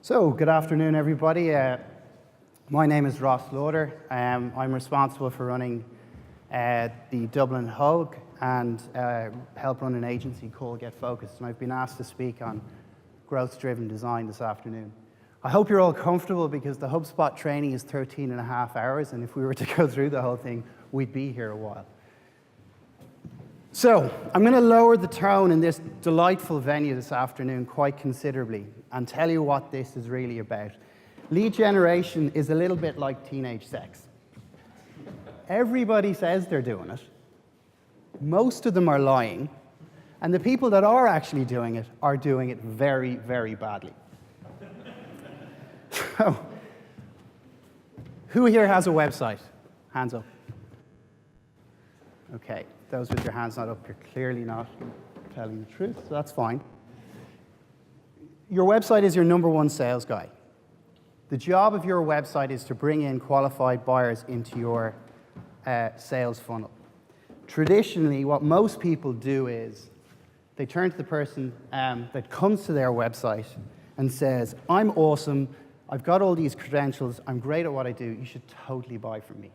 So, good afternoon, everybody. My name is Lauder. I'm responsible for running the Dublin hub and help run an agency called Get Focused. And I've been asked to speak on growth-driven design this afternoon. I hope you're all comfortable because the HubSpot training is 13 and a half hours, and if we were to go through the whole thing, we'd be here a while. So, I'm going to lower the tone in this delightful venue this afternoon quite considerably and tell you what this is really about. Lead generation is a little bit like teenage sex. Everybody says they're doing it. Most of them are lying. And the people that are actually doing it are doing it very, very badly. So, who here has a website? Hands up. Okay. Those with your hands not up, you're clearly not telling the truth, so that's fine. Your website is your number one sales guy. The job of your website is to bring in qualified buyers into your sales funnel. Traditionally, what most people do is they turn to the person that comes to their website and says, I'm awesome, I've got all these credentials, I'm great at what I do, you should totally buy from me.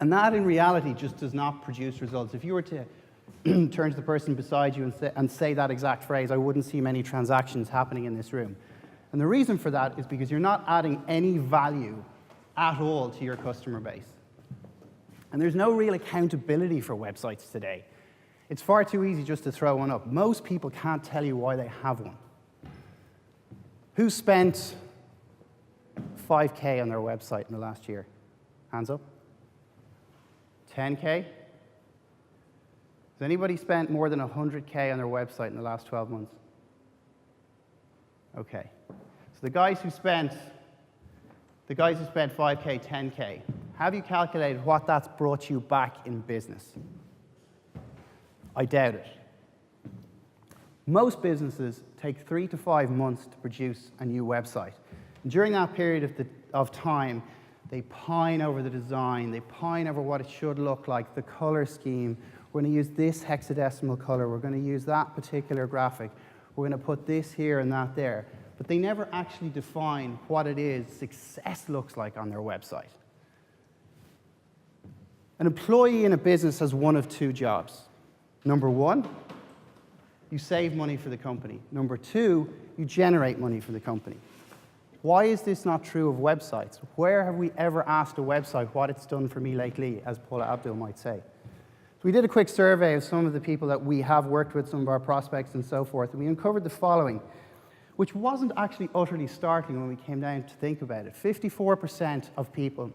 And that, in reality, just does not produce results. If you were to turn to the person beside you and say that exact phrase, I wouldn't see many transactions happening in this room. And the reason for that is because you're not adding any value at all to your customer base. And there's no real accountability for websites today. It's far too easy just to throw one up. Most people can't tell you why they have one. Who spent $5K on their website in the last year? Hands up. 10K? Has anybody spent more than 100K on their website in the last 12 months? Okay. So the guys who spent 5K, 10K, have you calculated what that's brought you back in business? I doubt it. Most businesses take 3 to 5 months to produce a new website. And during that period of time, they pine over the design, they pine over what it should look like, the color scheme. We're going to use this hexadecimal color, we're going to use that particular graphic, we're going to put this here and that there. But they never actually define what it is success looks like on their website. An employee in a business has one of two jobs. Number one, you save money for the company. Number two, you generate money for the company. Why is this not true of websites? Where have we ever asked a website what it's done for me lately, as Paula Abdul might say? So we did a quick survey of some of the people that we have worked with, some of our prospects and so forth, and we uncovered the following, which wasn't actually utterly startling when we came down to think about it. 54% of people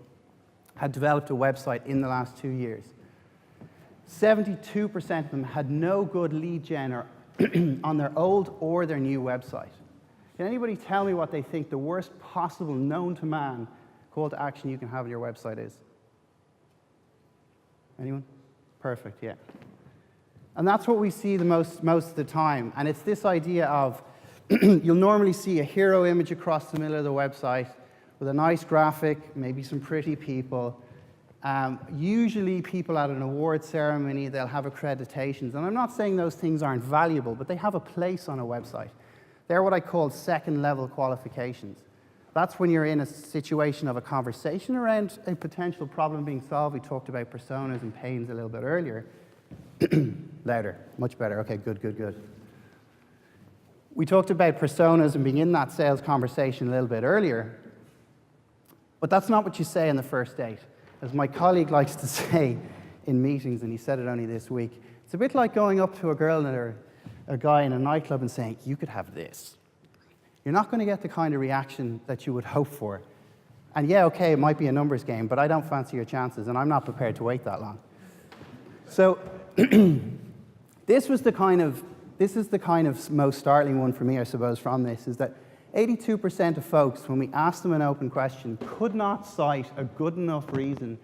had developed a website in the last 2 years. 72% of them had no good lead gen on their old or their new website. Can anybody tell me what they think the worst possible known to man call to action you can have on your website is? Anyone? Perfect, yeah. And that's what we see the most of the time. And it's this idea of you'll normally see a hero image across the middle of the website with a nice graphic, maybe some pretty people. Usually people at an award ceremony, they'll have accreditations. And I'm not saying those things aren't valuable, but they have a place on a website. They're what I call second-level qualifications. That's when you're in a situation of a conversation around a potential problem being solved. We talked about personas and pains a little bit earlier. Louder, much better. Okay, good. We talked about personas and being in that sales conversation a little bit earlier. But that's not what you say on the first date. As my colleague likes to say in meetings, and he said it only this week, it's a bit like going up to a girl or a guy in a nightclub and saying, you could have this. You're not going to get the kind of reaction that you would hope for. And yeah, okay, it might be a numbers game, but I don't fancy your chances, and I'm not prepared to wait that long. So this is the kind of most startling one for me, I suppose, from this, is that 82% of folks, when we asked them an open question, could not cite a good enough reason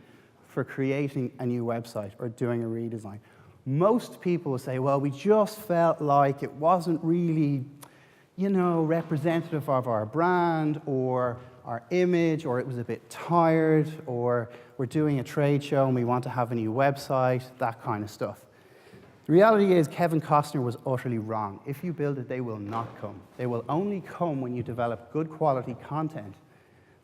for creating a new website or doing a redesign. Most people will say, well, we just felt like it wasn't really, representative of our brand or our image, or it was a bit tired, or we're doing a trade show and we want to have a new website, that kind of stuff. The reality is Kevin Costner was utterly wrong. If you build it, they will not come. They will only come when you develop good quality content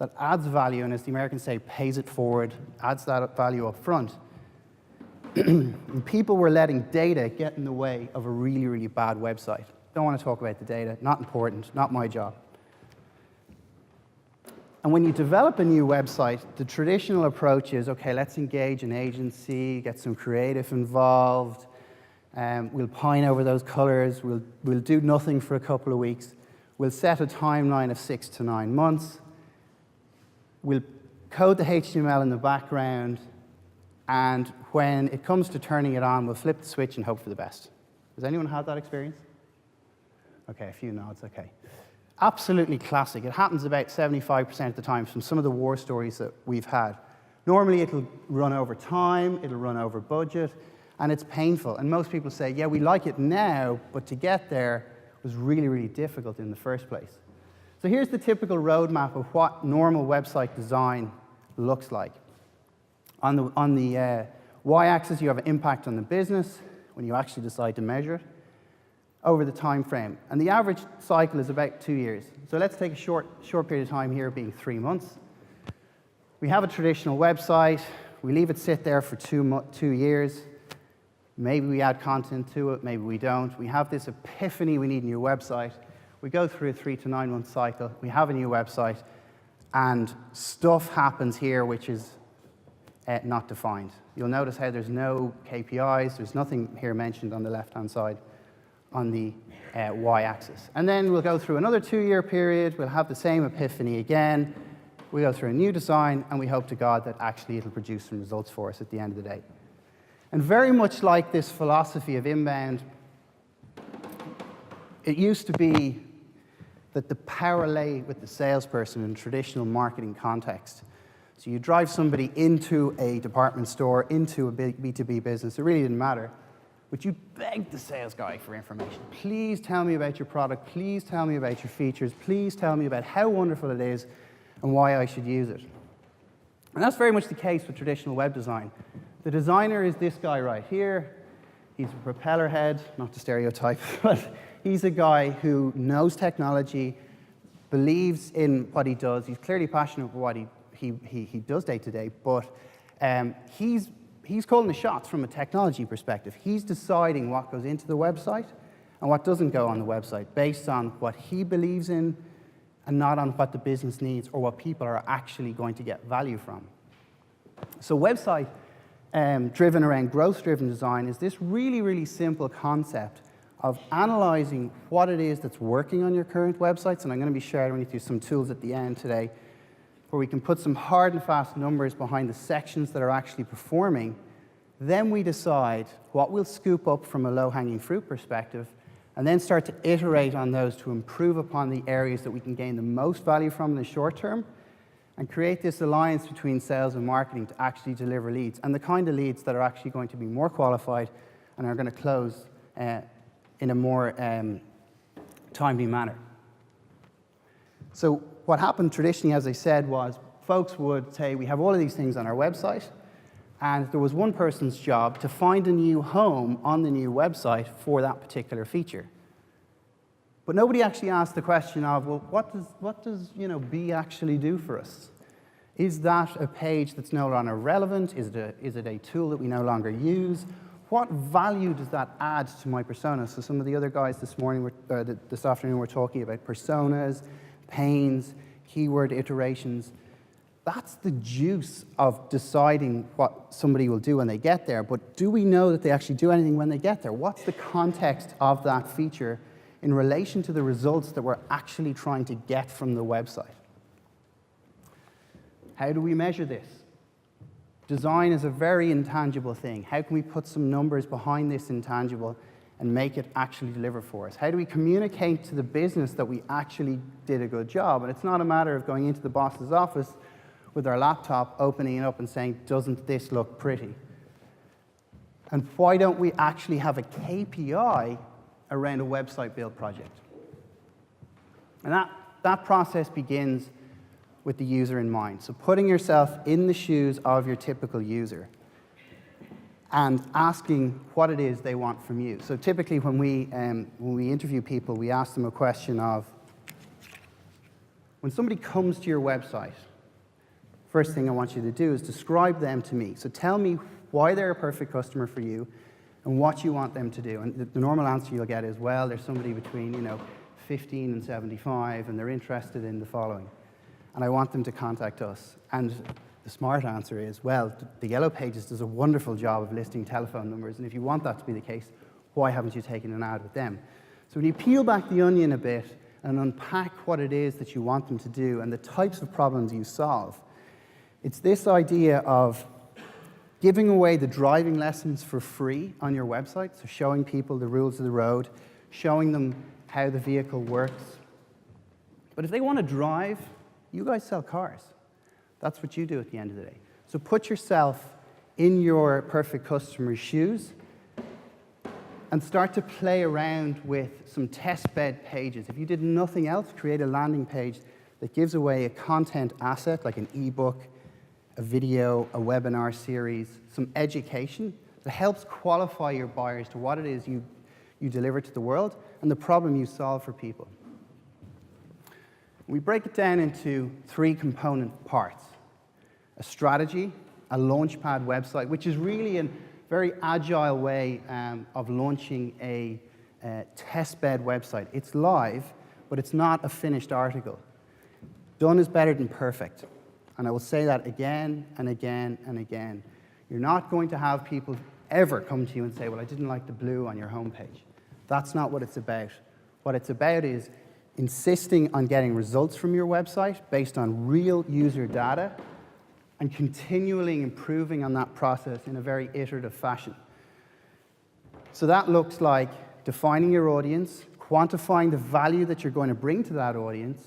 that adds value, and as the Americans say, pays it forward, adds that value up front. And people were letting data get in the way of a really, really bad website. Don't want to talk about the data, not important, not my job. And when you develop a new website, the traditional approach is, okay, let's engage an agency, get some creative involved, we'll pine over those colors, we'll do nothing for a couple of weeks, we'll set a timeline of 6 to 9 months, we'll code the HTML in the background, and when it comes to turning it on, we'll flip the switch and hope for the best. Has anyone had that experience? Okay, a few nods, okay. Absolutely classic. It happens about 75% of the time from some of the war stories that we've had. Normally, it'll run over time, it'll run over budget, and it's painful. And most people say, yeah, we like it now, but to get there was really, really difficult in the first place. So here's the typical roadmap of what normal website design looks like. On the y-axis, you have an impact on the business when you actually decide to measure it over the time frame. And the average cycle is about 2 years. So let's take a short period of time here being 3 months. We have a traditional website. We leave it sit there for 2 years. Maybe we add content to it, maybe we don't. We have this epiphany, we need a new website. We go through a 3 to 9 month cycle. We have a new website. And stuff happens here which is not defined. You'll notice how there's no KPIs. There's nothing here mentioned on the left-hand side on the y-axis. And then we'll go through another 2-year period. We'll have the same epiphany again. We go through a new design, and we hope to God that actually it'll produce some results for us at the end of the day. And very much like this philosophy of inbound, it used to be that the power lay with the salesperson in traditional marketing context. So you drive somebody into a department store, into a B2B business, it really didn't matter. But you beg the sales guy for information. Please tell me about your product. Please tell me about your features. Please tell me about how wonderful it is and why I should use it. And that's very much the case with traditional web design. The designer is this guy right here. He's a propeller head, not to stereotype, but he's a guy who knows technology, believes in what he does. He's clearly passionate about what he does day to day, but he's calling the shots from a technology perspective. He's deciding what goes into the website and what doesn't go on the website based on what he believes in and not on what the business needs or what people are actually going to get value from. So website driven around growth-driven design is this really, really simple concept of analyzing what it is that's working on your current websites, and I'm going to be sharing with you some tools at the end today where we can put some hard and fast numbers behind the sections that are actually performing. Then we decide what we'll scoop up from a low-hanging fruit perspective and then start to iterate on those to improve upon the areas that we can gain the most value from in the short term and create this alliance between sales and marketing to actually deliver leads, and the kind of leads that are actually going to be more qualified and are going to close in a more timely manner. So what happened traditionally, as I said, was folks would say, we have all of these things on our website, and there was one person's job to find a new home on the new website for that particular feature. But nobody actually asked the question of, well, what does B actually do for us? Is that a page that's no longer relevant? Is it a tool that we no longer use? What value does that add to my persona? So some of the other guys this afternoon were talking about personas, pains, keyword iterations. That's the juice of deciding what somebody will do when they get there. But do we know that they actually do anything when they get there? What's the context of that feature in relation to the results that we're actually trying to get from the website? How do we measure this? Design is a very intangible thing. How can we put some numbers behind this intangible and make it actually deliver for us? How do we communicate to the business that we actually did a good job? And it's not a matter of going into the boss's office with our laptop, opening it up and saying, doesn't this look pretty? And why don't we actually have a KPI around a website build project? And that process begins with the user in mind. So putting yourself in the shoes of your typical user and asking what it is they want from you. So typically when we interview people, we ask them a question of, when somebody comes to your website, first thing I want you to do is describe them to me. So tell me why they're a perfect customer for you and what you want them to do. And the normal answer you'll get is, well, there's somebody between 15 and 75, and they're interested in the following. And I want them to contact us. And the smart answer is, well, the Yellow Pages does a wonderful job of listing telephone numbers, and if you want that to be the case, why haven't you taken an ad with them? So when you peel back the onion a bit and unpack what it is that you want them to do and the types of problems you solve, it's this idea of giving away the driving lessons for free on your website, so showing people the rules of the road, showing them how the vehicle works. But if they want to drive, you guys sell cars. That's what you do at the end of the day. So put yourself in your perfect customer's shoes and start to play around with some test bed pages. If you did nothing else, create a landing page that gives away a content asset like an ebook, a video, a webinar series, some education that helps qualify your buyers to what it is you deliver to the world and the problem you solve for people. We break it down into 3 component parts: a strategy, a launchpad website, which is really a very agile way of launching a testbed website. It's live, but it's not a finished article. Done is better than perfect. And I will say that again and again and again. You're not going to have people ever come to you and say, well, I didn't like the blue on your homepage. That's not what it's about. What it's about is insisting on getting results from your website based on real user data and continually improving on that process in a very iterative fashion. So that looks like defining your audience, quantifying the value that you're going to bring to that audience,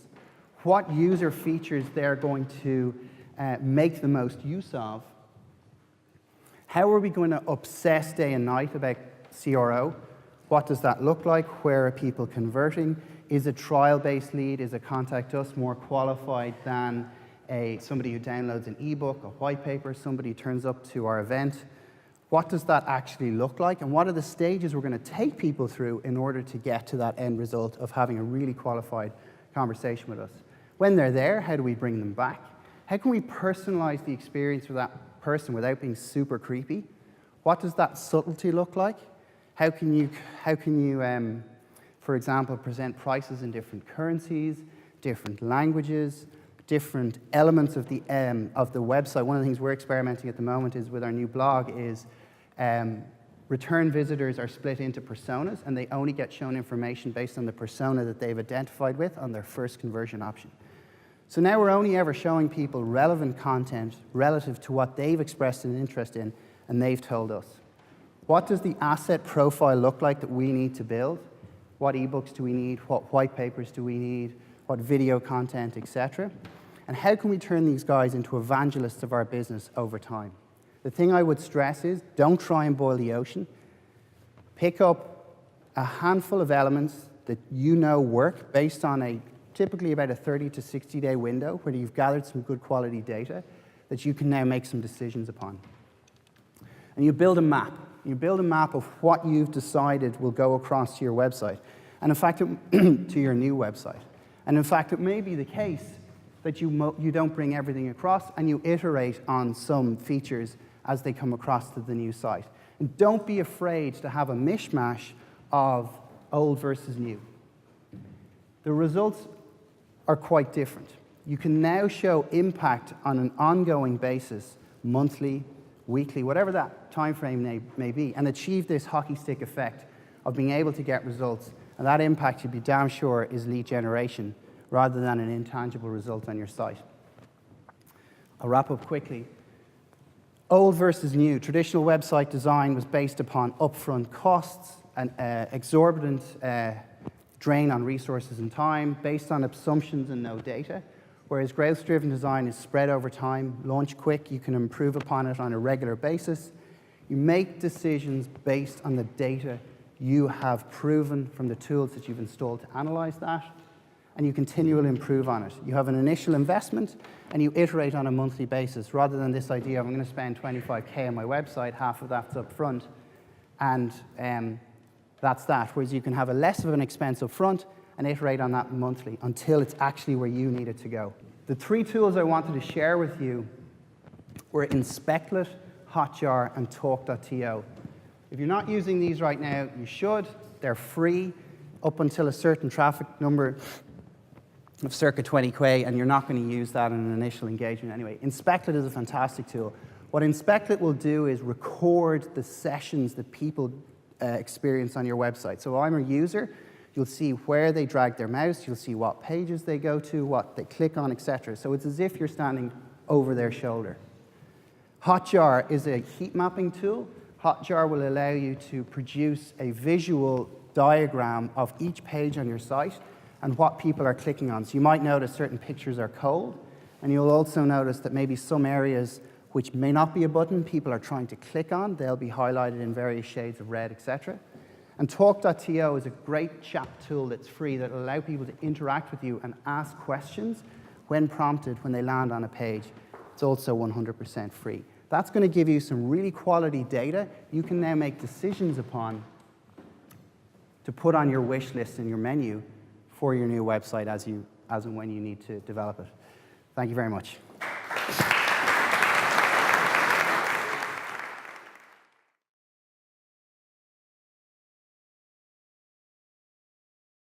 what user features they're going to make the most use of, how are we going to obsess day and night about CRO, what does that look like, where are people converting, is a trial-based lead, is a contact us more qualified than somebody who downloads an ebook, a white paper, somebody who turns up to our event. What does that actually look like, and what are the stages we're going to take people through in order to get to that end result of having a really qualified conversation with us? When they're there, how do we bring them back? How can we personalize the experience for that person without being super creepy? What does that subtlety look like? How can you for example, present prices in different currencies, different languages, different elements of the website? One of the things we're experimenting at the moment is with our new blog is return visitors are split into personas, and they only get shown information based on the persona that they've identified with on their first conversion option. So now we're only ever showing people relevant content relative to what they've expressed an interest in, and they've told us. What does the asset profile look like that we need to build? What ebooks do we need? What white papers do we need? What video content, etc.? And how can we turn these guys into evangelists of our business over time? The thing I would stress is, don't try and boil the ocean. Pick up a handful of elements that you know work based on typically about a 30 to 60-day window where you've gathered some good quality data that you can now make some decisions upon. And you build a map. You build a map of what you've decided will go across to your website, and in fact, to your new website. And in fact, it may be the case that you don't bring everything across, and you iterate on some features as they come across to the new site. And don't be afraid to have a mishmash of old versus new. The results are quite different. You can now show impact on an ongoing basis, monthly, weekly, whatever that time frame may be, and achieve this hockey stick effect of being able to get results. And that impact, you'd be damn sure, is lead generation rather than an intangible result on your site. I'll wrap up quickly. Old versus new. Traditional website design was based upon upfront costs, an exorbitant drain on resources and time, based on assumptions and no data. Whereas growth-driven design is spread over time, launch quick, you can improve upon it on a regular basis. You make decisions based on the data you have proven from the tools that you've installed to analyze that. and you continually improve on it. You have an initial investment, and you iterate on a monthly basis, rather than this idea of I'm going to spend 25K on my website, half of that's up front, and that's that. Whereas you can have a less of an expense up front and iterate on that monthly until it's actually where you need it to go. The 3 tools I wanted to share with you were Inspectlet, Hotjar, and Talk.to. If you're not using these right now, you should. They're free up until a certain traffic number of circa 20K, and you're not going to use that in an initial engagement anyway. Inspectlet is a fantastic tool. What Inspectlet will do is record the sessions that people experience on your website. So I'm a user, you'll see where they drag their mouse, you'll see what pages they go to, what they click on, etc. So it's as if you're standing over their shoulder. Hotjar is a heat mapping tool. Hotjar will allow you to produce a visual diagram of each page on your site and what people are clicking on. So you might notice certain pictures are cold, and you'll also notice that maybe some areas which may not be a button people are trying to click on, they'll be highlighted in various shades of red, etc. And Talk.to is a great chat tool that's free that will allow people to interact with you and ask questions when prompted when they land on a page. It's also 100% free. That's going to give you some really quality data you can now make decisions upon to put on your wish list and your menu for your new website as and when you need to develop it. Thank you very much.